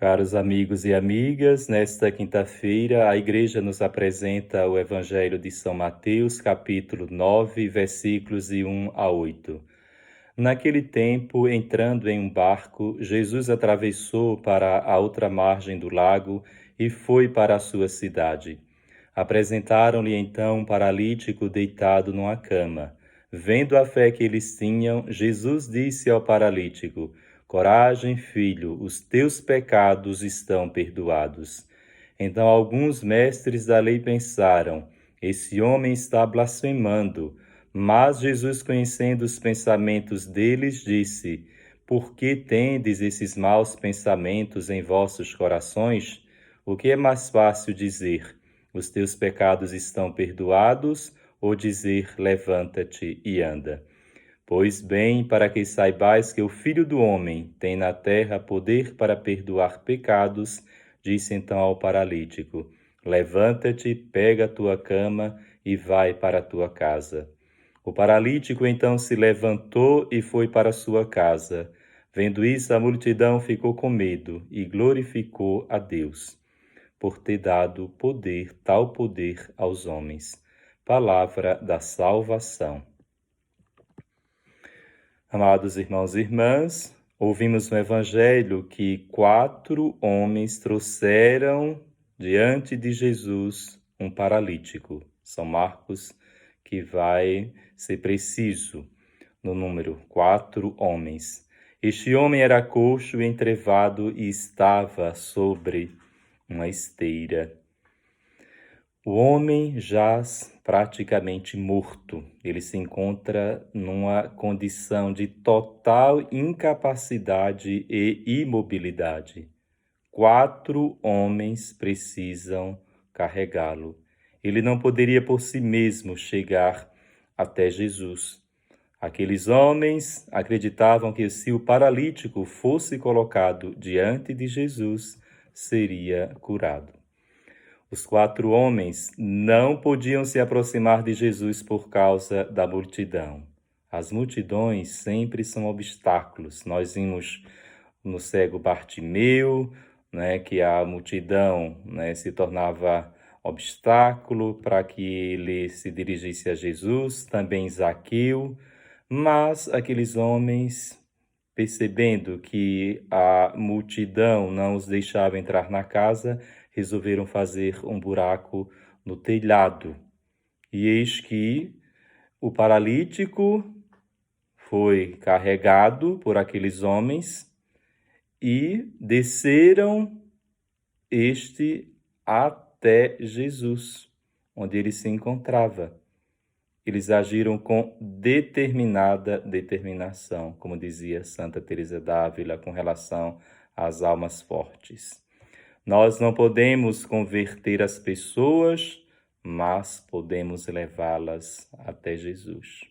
Caros amigos e amigas, nesta quinta-feira a Igreja nos apresenta o Evangelho de São Mateus, capítulo 9, versículos de 1 a 8. Naquele tempo, entrando em um barco, Jesus atravessou para a outra margem do lago e foi para a sua cidade. Apresentaram-lhe então um paralítico deitado numa cama. Vendo a fé que eles tinham, Jesus disse ao paralítico: Coragem, filho, os teus pecados estão perdoados. Então alguns mestres da lei pensaram: esse homem está blasfemando. Mas Jesus, conhecendo os pensamentos deles, disse: Por que tendes esses maus pensamentos em vossos corações? O que é mais fácil dizer: os teus pecados estão perdoados, ou dizer: levanta-te e anda? Pois bem, para que saibais que o Filho do Homem tem na terra poder para perdoar pecados, disse então ao paralítico: levanta-te, pega a tua cama e vai para a tua casa. O paralítico então se levantou e foi para sua casa. Vendo isso, a multidão ficou com medo e glorificou a Deus, por ter dado tal poder aos homens. Palavra da salvação. Amados irmãos e irmãs, ouvimos no Evangelho que 4 homens trouxeram diante de Jesus um paralítico. São Marcos que vai ser preciso no número 4 homens. Este homem era coxo, entrevado e estava sobre uma esteira. O homem jaz praticamente morto. Ele se encontra numa condição de total incapacidade e imobilidade. 4 homens precisam carregá-lo. Ele não poderia por si mesmo chegar até Jesus. Aqueles homens acreditavam que se o paralítico fosse colocado diante de Jesus, seria curado. Os 4 homens não podiam se aproximar de Jesus por causa da multidão. As multidões sempre são obstáculos. Nós vimos no cego Bartimeu, que a multidão se tornava obstáculo para que ele se dirigisse a Jesus, também Zaqueu, mas aqueles homens, percebendo que a multidão não os deixava entrar na casa, resolveram fazer um buraco no telhado. E eis que o paralítico foi carregado por aqueles homens e desceram até Jesus, onde ele se encontrava. Eles agiram com determinação, como dizia Santa Teresa d'Ávila com relação às almas fortes. Nós não podemos converter as pessoas, mas podemos levá-las até Jesus.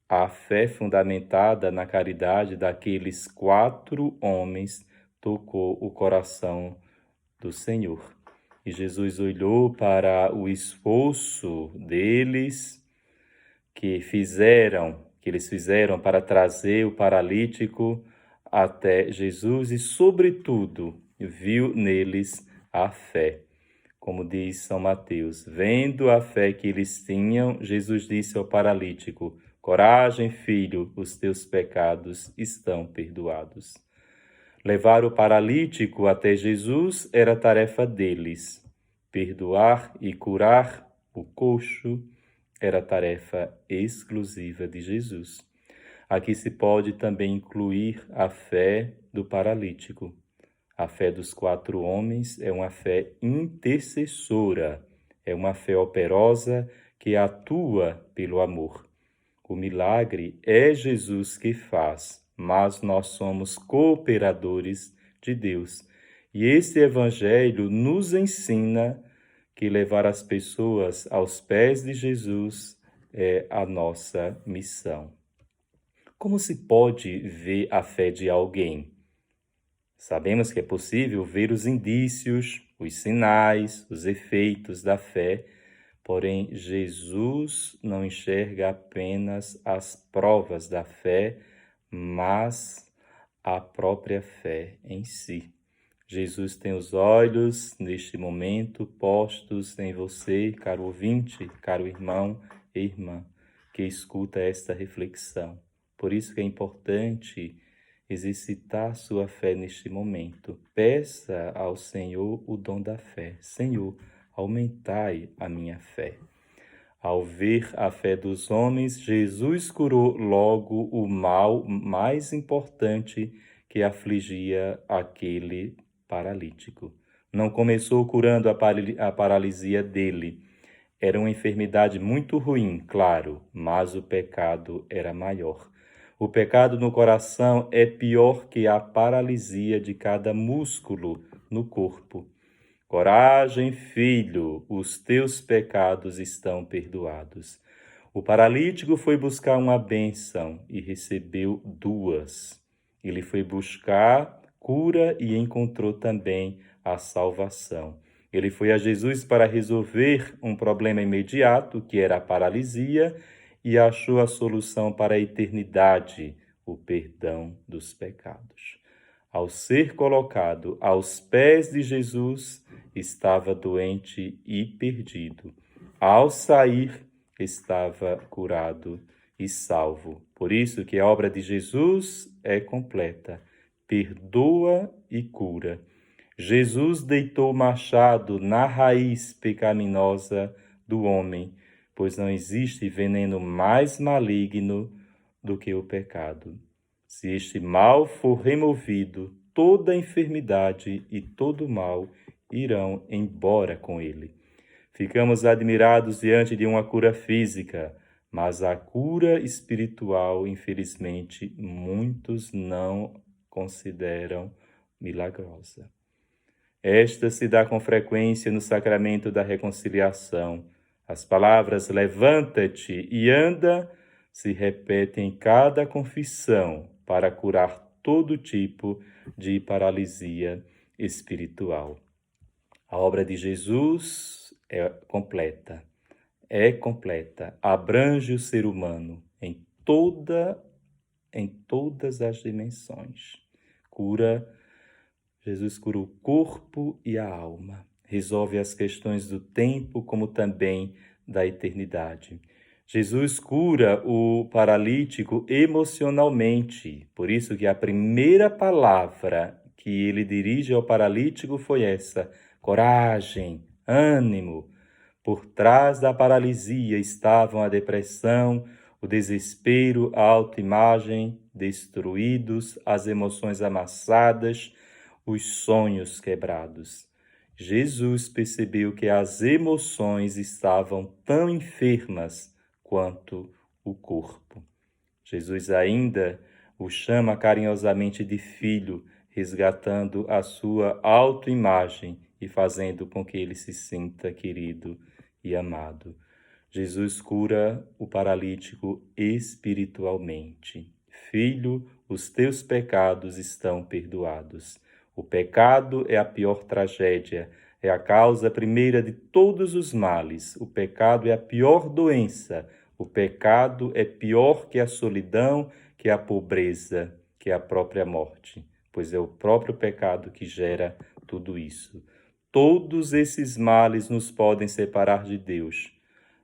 A fé fundamentada na caridade daqueles 4 homens tocou o coração do Senhor. E Jesus olhou para o esforço deles, que eles fizeram para trazer o paralítico até Jesus e, sobretudo, viu neles a fé. Como diz São Mateus, vendo a fé que eles tinham, Jesus disse ao paralítico: Coragem, filho, os teus pecados estão perdoados. Levar o paralítico até Jesus era tarefa deles. Perdoar e curar o coxo era tarefa exclusiva de Jesus. Aqui se pode também incluir a fé do paralítico. A fé dos 4 homens é uma fé intercessora, é uma fé operosa que atua pelo amor. O milagre é Jesus que faz, mas nós somos cooperadores de Deus. E esse Evangelho nos ensina que levar as pessoas aos pés de Jesus é a nossa missão. Como se pode ver a fé de alguém? Sabemos que é possível ver os indícios, os sinais, os efeitos da fé, porém Jesus não enxerga apenas as provas da fé, mas a própria fé em si. Jesus tem os olhos, neste momento, postos em você, caro ouvinte, caro irmão e irmã, que escuta esta reflexão. Por isso que é importante exercitar sua fé neste momento. Peça ao Senhor o dom da fé. Senhor, aumentai a minha fé. Ao ver a fé dos homens, Jesus curou logo o mal mais importante que afligia aquele paralítico. Não começou curando a paralisia dele. Era uma enfermidade muito ruim, claro, mas o pecado era maior. O pecado no coração é pior que a paralisia de cada músculo no corpo. Coragem, filho, os teus pecados estão perdoados. O paralítico foi buscar uma bênção e recebeu duas. Ele foi buscar cura e encontrou também a salvação. Ele foi a Jesus para resolver um problema imediato, que era a paralisia, e achou a solução para a eternidade, o perdão dos pecados. Ao ser colocado aos pés de Jesus, estava doente e perdido. Ao sair, estava curado e salvo. Por isso que a obra de Jesus é completa. Perdoa e cura. Jesus deitou o machado na raiz pecaminosa do homem, pois não existe veneno mais maligno do que o pecado. Se este mal for removido, toda enfermidade e todo mal irão embora com ele. Ficamos admirados diante de uma cura física, mas a cura espiritual, infelizmente, muitos não consideram milagrosa. Esta se dá com frequência no sacramento da reconciliação. As palavras levanta-te e anda se repetem em cada confissão para curar todo tipo de paralisia espiritual. A obra de Jesus é completa, abrange o ser humano em todas as dimensões. Jesus cura o corpo e a alma, resolve as questões do tempo como também da eternidade. Jesus cura o paralítico emocionalmente, por isso que a primeira palavra que ele dirige ao paralítico foi essa: coragem, ânimo. Por trás da paralisia estavam a depressão, o desespero, a autoimagem destruídos, as emoções amassadas, os sonhos quebrados. Jesus percebeu que as emoções estavam tão enfermas quanto o corpo. Jesus ainda o chama carinhosamente de filho, resgatando a sua autoimagem e fazendo com que ele se sinta querido e amado. Jesus cura o paralítico espiritualmente. Filho, os teus pecados estão perdoados. O pecado é a pior tragédia, é a causa primeira de todos os males. O pecado é a pior doença. O pecado é pior que a solidão, que a pobreza, que a própria morte, pois é o próprio pecado que gera tudo isso. Todos esses males nos podem separar de Deus.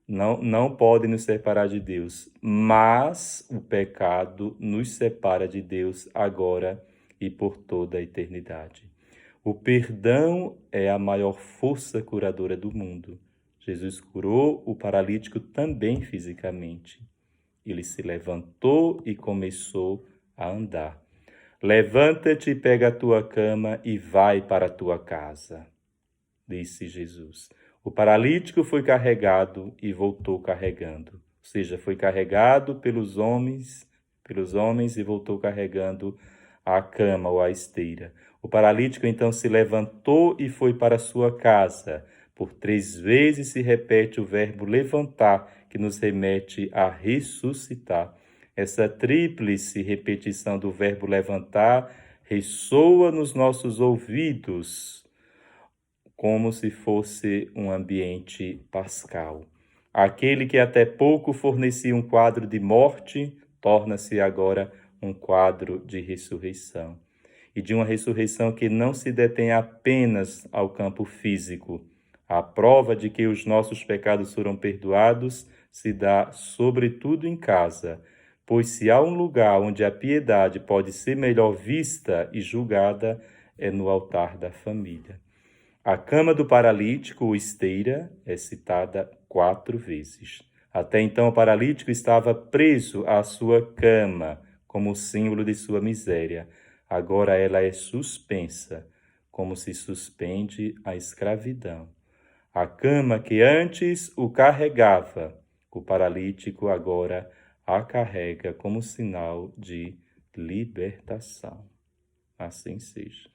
Não podem nos separar de Deus, mas o pecado nos separa de Deus agora e por toda a eternidade. O perdão é a maior força curadora do mundo. Jesus curou o paralítico também fisicamente. Ele se levantou e começou a andar. Levanta-te, pega a tua cama e vai para a tua casa, disse Jesus. O paralítico foi carregado e voltou carregando, ou seja, foi carregado pelos homens e voltou carregando a cama ou a esteira. O paralítico então se levantou e foi para sua casa. Por 3 vezes se repete o verbo levantar, que nos remete a ressuscitar. Essa tríplice repetição do verbo levantar ressoa nos nossos ouvidos como se fosse um ambiente pascal. Aquele que até pouco fornecia um quadro de morte, torna-se agora um quadro de ressurreição. e de uma ressurreição que não se detém apenas ao campo físico. A prova de que os nossos pecados foram perdoados se dá sobretudo em casa, pois se há um lugar onde a piedade pode ser melhor vista e julgada, é no altar da família. A cama do paralítico, ou esteira, é citada 4 vezes. Até então, o paralítico estava preso à sua cama, como símbolo de sua miséria. Agora ela é suspensa, como se suspende a escravidão. A cama que antes o carregava, o paralítico agora a carrega como sinal de libertação. Assim seja.